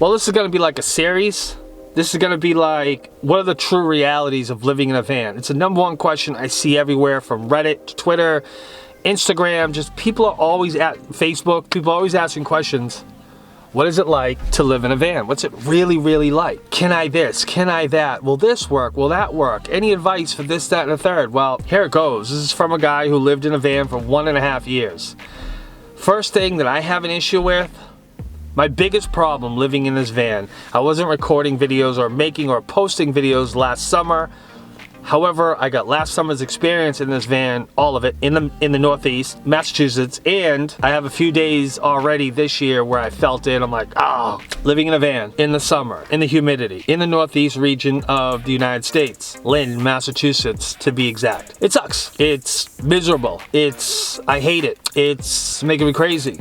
Well, this is going to be like a series. This is going to be like, what are the true realities of living in a van? It's the #1 question I see everywhere, from Reddit to Twitter, Instagram. Just people are always at Facebook. People are always asking questions. What is it like to live in a van? What's it really, really like? Can I this? Can I that? Will this work? Will that work? Any advice for this, that, and the third? Well, here it goes. This is from a guy who lived in a van for 1.5 years. First thing that I have an issue with, my biggest problem living in this van, I wasn't recording videos or making or posting videos last summer. However, I got last summer's experience in this van, all of it, in the Northeast, Massachusetts, and I have a few days already this year where I felt it. I'm like, oh, living in a van in the summer, in the humidity, in the Northeast region of the United States, Lynn, Massachusetts, to be exact. It sucks. It's miserable. I hate it. It's making me crazy.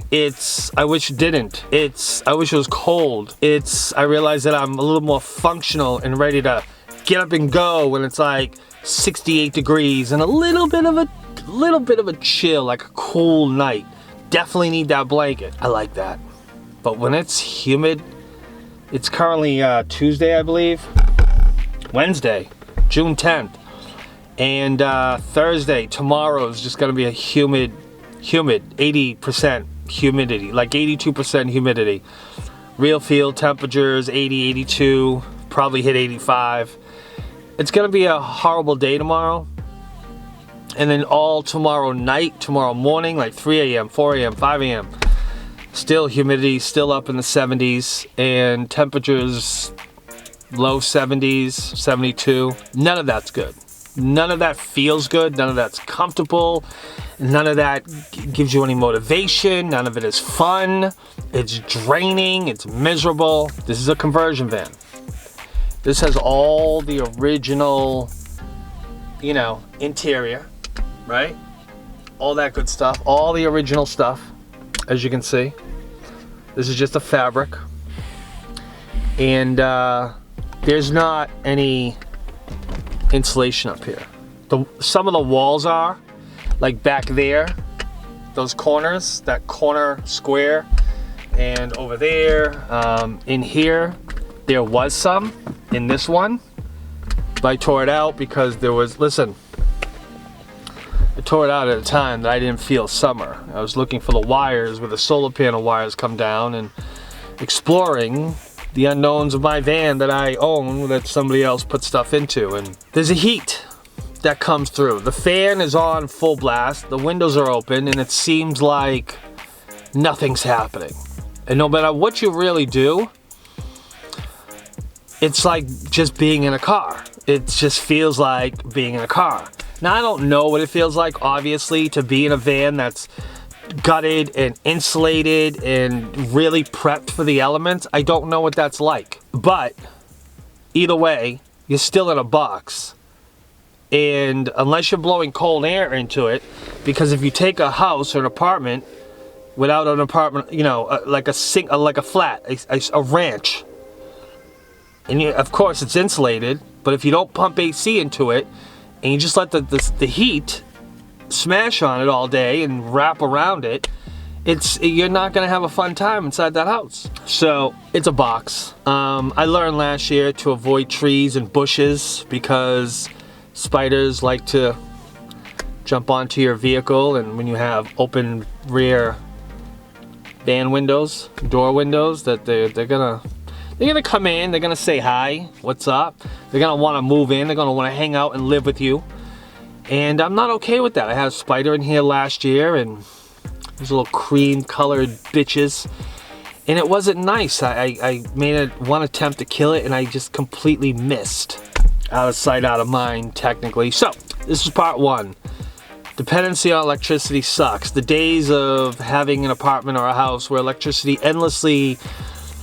I wish it didn't. I wish it was cold. I realize that I'm a little more functional and ready to get up and go when it's like 68 degrees and a little bit of a chill, like a cool night. Definitely need that blanket. I like that. But when it's humid, it's currently Tuesday, I believe. Wednesday, June 10th. And Thursday, tomorrow is just gonna be a humid, 80% humidity, like 82% humidity. Real field temperatures, 80, 82, probably hit 85. It's gonna be a horrible day tomorrow. And then all tomorrow night, tomorrow morning, like 3 a.m., 4 a.m., 5 a.m. Still humidity, still up in the 70s, and temperatures low 70s, 72. None of that's good. None of that feels good. None of that's comfortable. None of that gives you any motivation. None of it is fun. It's draining. It's miserable. This is a conversion van. This has all the original, interior, right? All that good stuff, all the original stuff, as you can see. This is just a fabric. And there's not any insulation up here. Some of the walls are, like back there, those corners, that corner square, and over there, in here, there was some in this one, but I tore it out because there was, listen, I tore it out at a time that I didn't feel summer. I was looking for the wires where the solar panel wires come down and exploring the unknowns of my van that I own that somebody else put stuff into. And there's a heat that comes through. The fan is on full blast, the windows are open, and it seems like nothing's happening. And no matter what you really do, it's like just being in a car. It just feels like being in a car. Now, I don't know what it feels like, obviously, to be in a van that's gutted and insulated and really prepped for the elements. I don't know what that's like. But either way, you're still in a box. And unless you're blowing cold air into it, because if you take a house or an apartment without an apartment, like a flat, a ranch, and of course it's insulated, but if you don't pump AC into it and you just let the heat smash on it all day and wrap around it, you're not gonna have a fun time inside that house. So it's a box. I learned last year to avoid trees and bushes because spiders like to jump onto your vehicle, and when you have open rear van windows, door windows, that they're gonna come in, they're gonna say hi, what's up, they're gonna wanna move in, they're gonna wanna hang out and live with you. And I'm not okay with that. I had a spider in here last year, and those little cream colored bitches, and it wasn't nice. I made one attempt to kill it, and I just completely missed. Out of sight, out of mind, technically. So, this is part 1. Dependency on electricity sucks. The days of having an apartment or a house where electricity endlessly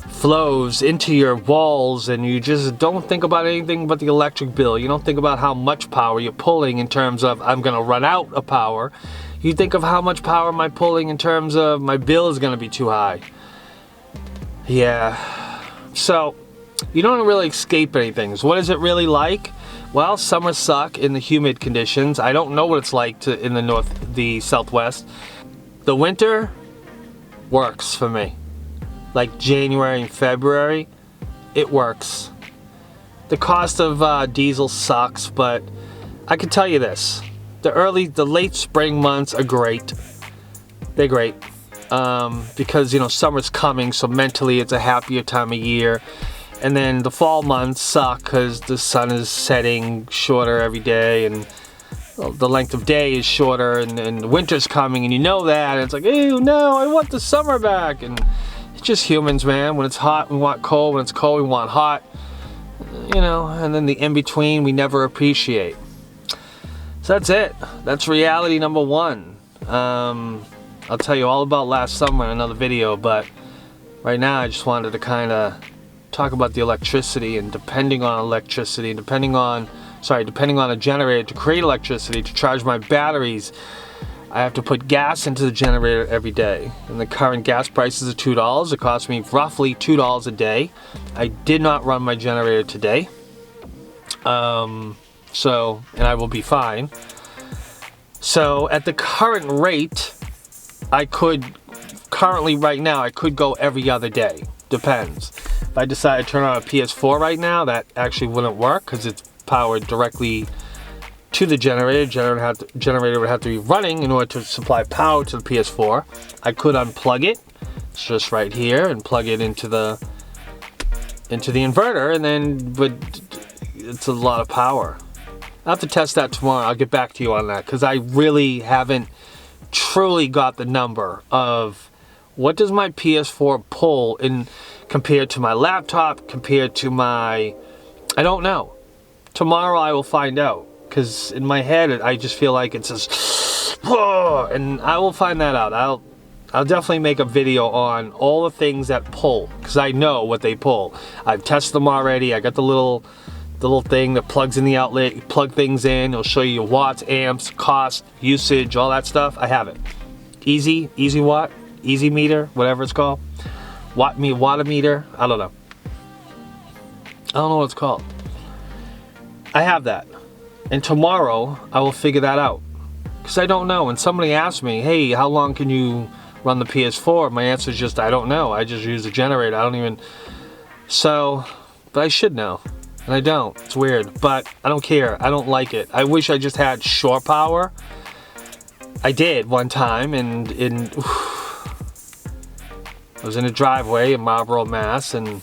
flows into your walls and you just don't think about anything but the electric bill. You don't think about how much power you're pulling in terms of, I'm gonna run out of power. You think of how much power am I pulling in terms of my bill is gonna be too high. Yeah. So, you don't really escape anything. So what is it really like? Well, summers suck in the humid conditions. I don't know what it's like in the Southwest. The winter works for me. like January and February, it works. The cost of diesel sucks, but I can tell you this. The late spring months are great. They're great. Because, you know, summer's coming, so mentally it's a happier time of year. And then the fall months suck because the sun is setting shorter every day, and the length of day is shorter, and winter's coming, and you know that, and it's like, ew, no, I want the summer back. And it's just humans, man. When it's hot, we want cold. When it's cold, we want hot. You know, and then the in-between we never appreciate. So that's it. That's reality number one. I'll tell you all about last summer in another video, but right now I just wanted to kind of talk about the electricity, and depending on a generator to create electricity, to charge my batteries, I have to put gas into the generator every day. And the current gas prices are $2. It costs me roughly $2 a day. I did not run my generator today. And I will be fine. So at the current rate, right now, I could go every other day. Depends. If I decide to turn on a PS4 right now, that actually wouldn't work because it's powered directly to the generator. Generator would have to be running in order to supply power to the PS4. I could unplug it. It's just right here, and plug it into the inverter, and then, but it's a lot of power. I'll have to test that tomorrow. I'll get back to you on that because I really haven't truly got the number of what does my PS4 pull in compared to my laptop, compared to my, I don't know. Tomorrow I will find out, because in my head I just feel like it's just, and I will find that out. I'll definitely make a video on all the things that pull, because I know what they pull. I've tested them already. I got the little thing that plugs in the outlet. You plug things in, it'll show you your watts, amps, cost, usage, all that stuff. I have it. Easy watt, easy meter, whatever it's called. Watt meter, I don't know. I don't know what it's called. I have that. And tomorrow I will figure that out. Because I don't know. When somebody asks me, hey, how long can you run the PS4? My answer is just, I don't know. I just use the generator. I don't even. So, but I should know. And I don't. It's weird. But I don't care. I don't like it. I wish I just had shore power. I did one time, and I was in a driveway in Marlboro, Mass, and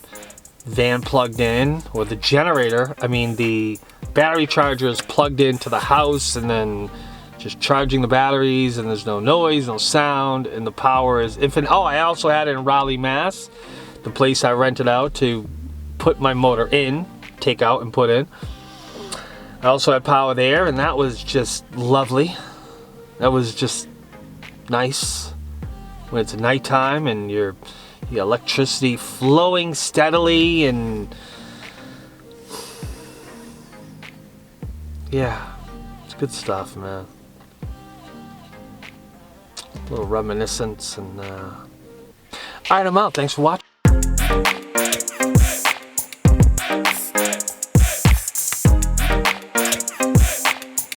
van plugged in, or the generator, the battery charger is plugged into the house, and then just charging the batteries, and there's no noise, no sound, and the power is infinite. Oh, I also had it in Raleigh, Mass, the place I rented out to put my motor in, take out and put in. I also had power there, and that was just lovely. That was just nice when it's nighttime and the electricity flowing steadily, and yeah, it's good stuff, man. A little reminiscence, and alright, I'm out. Thanks for watching.